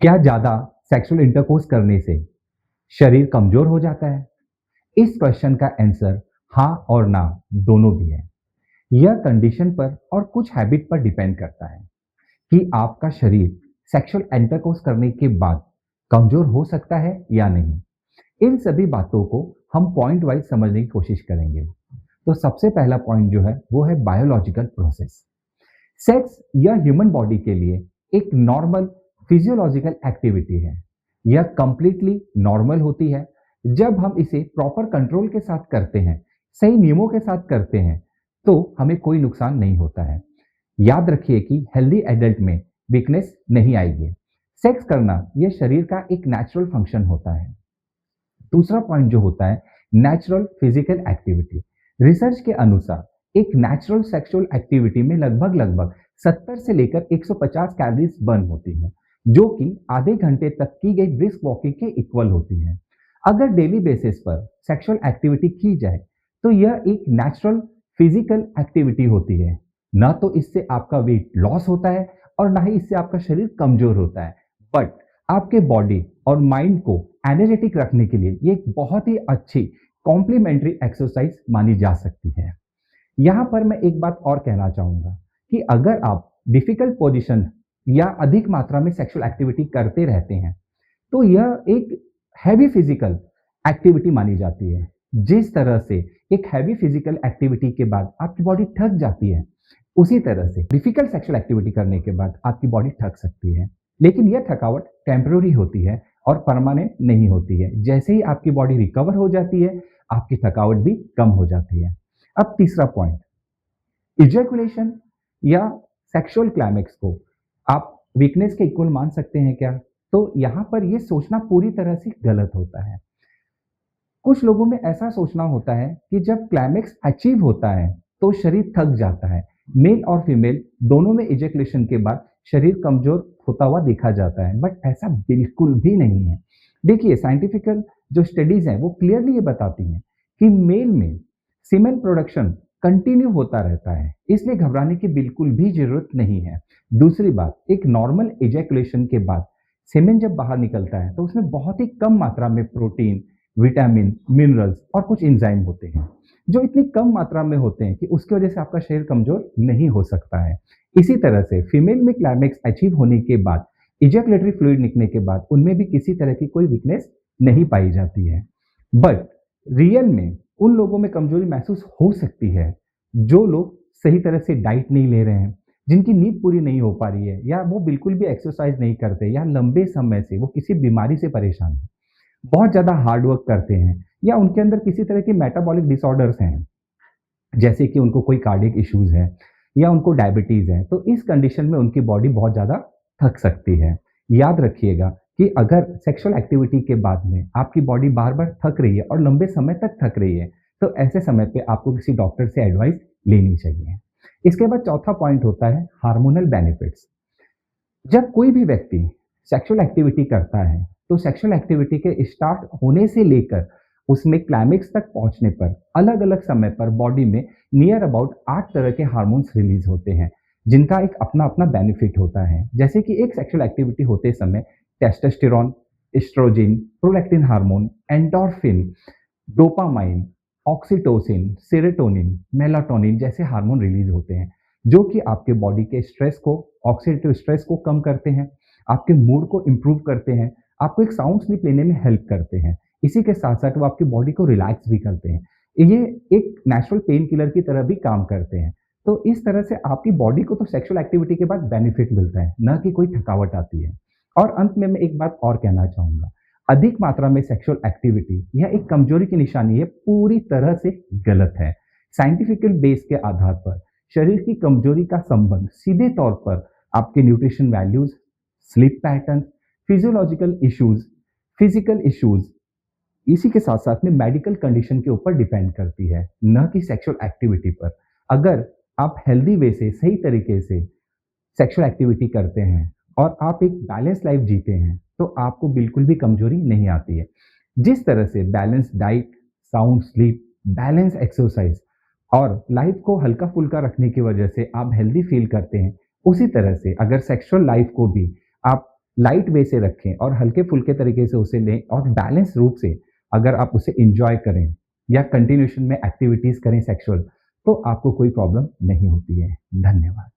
क्या ज़्यादा sexual intercourse करने से शरीर कमज़ोर हो जाता है? इस क्वेश्चन का आंसर हाँ और ना दोनों भी है। यह कंडीशन पर और कुछ हैबिट पर डिपेंड करता है कि आपका शरीर सेक्सुअल इंटरकोर्स करने के बाद कमज़ोर हो सकता है या नहीं। इन सभी बातों को हम पॉइंट वाइज समझने की कोशिश करेंगे। तो सबसे पहला पॉइंट जो है वो है बायोलॉजिकल प्रोसेस। सेक्स या ह्यूमन बॉडी के लिए एक नॉर्मल फिजियोलॉजिकल एक्टिविटी है। यह कंप्लीटली नॉर्मल होती है जब हम इसे प्रॉपर कंट्रोल के साथ करते हैं, सही नियमों के साथ करते हैं, तो हमें कोई नुकसान नहीं होता है। याद रखिए कि हेल्दी एडल्ट में वीकनेस नहीं आएगी। सेक्स करना यह शरीर का एक नेचुरल फंक्शन होता है। दूसरा पॉइंट जो होता है नेचुरल फिजिकल एक्टिविटी। रिसर्च के अनुसार एक नेचुरल सेक्सुअल एक्टिविटी में लगभग लगभग 70 से लेकर 150 कैलोरीज बर्न होती है, जो कि आधे घंटे तक की गई ब्रिस्क वॉकिंग के इक्वल होती है। अगर डेली बेसिस पर सेक्सुअल एक्टिविटी की जाए तो यह एक नेचुरल फिजिकल एक्टिविटी होती है। ना तो इससे आपका वेट लॉस होता है और ना ही इससे आपका शरीर कमजोर होता है, बट आपके बॉडी और माइंड को एनर्जेटिक रखने के लिए ये एक बहुत ही अच्छी कॉम्प्लीमेंट्री एक्सरसाइज मानी जा सकती है। यहाँ पर मैं एक बात और कहना चाहूँगा कि अगर आप डिफिकल्ट पोजीशन या अधिक मात्रा में सेक्सुअल एक्टिविटी करते रहते हैं, तो यह एक हैवी फिजिकल एक्टिविटी मानी जाती है। जिस तरह से एक हैवी फिजिकल एक्टिविटी के बाद आपकी बॉडी थक जाती है, उसी तरह से डिफिकल्ट सेक्सुअल एक्टिविटी करने के बाद आपकी बॉडी थक सकती है। लेकिन यह थकावट टेम्पररी होती है और परमानेंट नहीं होती है। जैसे ही आपकी बॉडी रिकवर हो जाती है, आपकी थकावट भी कम हो जाती है। अब तीसरा पॉइंट, इजैकुलेशन या सेक्सुअल क्लाइमेक्स को आप वीकनेस के इक्वल मान सकते हैं क्या? तो यहाँ पर यह सोचना पूरी तरह से गलत होता है। कुछ लोगों में ऐसा सोचना होता है कि जब क्लाइमेक्स अचीव होता है तो शरीर थक जाता है। मेल और फीमेल दोनों में इजैकुलेशन के बाद शरीर कमजोर होता हुआ देखा जाता है, बट ऐसा बिल्कुल भी नहीं है। देखिए, साइंटिफिकल जो स्टडीज हैं वो क्लियरली ये बताती हैं कि मेल में सीमेन प्रोडक्शन कंटिन्यू होता रहता है, इसलिए घबराने की बिल्कुल भी जरूरत नहीं है। दूसरी बात, एक नॉर्मल इजैकुलेशन के बाद सीमेन जब बाहर निकलता है तो उसमें बहुत ही कम मात्रा में प्रोटीन, विटामिन, मिनरल्स और कुछ एंजाइम होते हैं, जो इतनी कम मात्रा में होते हैं कि उसकी वजह से आपका शरीर कमजोर नहीं हो सकता है। इसी तरह से फीमेल में क्लाइमेक्स अचीव होने के बाद इजैकुलेटरी फ्लूइड निकलने के बाद उनमें भी किसी तरह की कोई वीकनेस नहीं पाई जाती है। बट रियल में उन लोगों में कमजोरी महसूस हो सकती है जो लोग सही तरह से डाइट नहीं ले रहे हैं, जिनकी नींद पूरी नहीं हो पा रही है, या वो बिल्कुल भी एक्सरसाइज नहीं करते, या लंबे समय से वो किसी बीमारी से परेशान है, बहुत ज़्यादा हार्ड वर्क करते हैं, या उनके अंदर किसी तरह के मेटाबॉलिक डिसऑर्डर्स हैं, जैसे कि उनको कोई कार्डियक इश्यूज है या उनको डायबिटीज है, तो इस कंडीशन में उनकी बॉडी बहुत ज़्यादा थक सकती है। याद रखिएगा कि अगर सेक्सुअल एक्टिविटी के बाद में आपकी बॉडी बार बार थक रही है और लंबे समय तक थक रही है, तो ऐसे समय पे आपको किसी डॉक्टर से एडवाइस लेनी चाहिए। इसके बाद चौथा पॉइंट होता है हार्मोनल बेनिफिट्स। जब कोई भी व्यक्ति सेक्सुअल एक्टिविटी करता है, तो सेक्सुअल एक्टिविटी के स्टार्ट होने से लेकर उसमें क्लाइमेक्स तक पहुंचने पर अलग अलग समय पर बॉडी में नियर अबाउट 8 तरह के हार्मोन्स रिलीज होते हैं, जिनका एक अपना अपना बेनिफिट होता है। जैसे कि एक सेक्सुअल एक्टिविटी होते समय testosterone, estrogen, prolactin hormone, endorphin, dopamine, oxytocin, serotonin, melatonin जैसे हार्मोन रिलीज होते हैं, जो कि आपके बॉडी के स्ट्रेस को, ऑक्सीडेटिव स्ट्रेस को कम करते हैं, आपके मूड को इम्प्रूव करते हैं, आपको एक साउंड स्लीप लेने में हेल्प करते हैं। इसी के साथ साथ वो आपकी बॉडी को रिलैक्स भी करते हैं। ये एक नेचुरल पेन किलर की तरह भी काम करते हैं। तो इस तरह से आपकी बॉडी को तो सेक्सुअल एक्टिविटी के बाद बेनिफिट मिलता है, न कि कोई थकावट आती है। और अंत में मैं एक बात और कहना चाहूंगा, अधिक मात्रा में सेक्सुअल एक्टिविटी यह एक कमजोरी की निशानी है, पूरी तरह से गलत है। साइंटिफिकल बेस के आधार पर शरीर की कमजोरी का संबंध सीधे तौर पर आपके nutrition values, sleep pattern, physiological issues, physical issues, इसी के साथ साथ में मेडिकल कंडीशन के ऊपर डिपेंड करती है, न कि सेक्सुअल एक्टिविटी पर। अगर आप हेल्दी वे से, सही तरीके से सेक्सुअल एक्टिविटी करते हैं और आप एक बैलेंस लाइफ जीते हैं, तो आपको बिल्कुल भी कमजोरी नहीं आती है। जिस तरह से balance diet, sound sleep, balance exercise और लाइफ को हल्का फुल्का रखने की वजह से आप हेल्दी फील करते हैं, उसी तरह से अगर सेक्सुअल लाइफ को भी आप लाइट वे से रखें और हल्के-फुल्के तरीके से उसे लें और बैलेंस रूप से अगर आप उसे एन्जॉय करें या कंटिन्यूएशन में एक्टिविटीज़ करें सेक्सुअल, तो आपको कोई प्रॉब्लम नहीं होती है। धन्यवाद।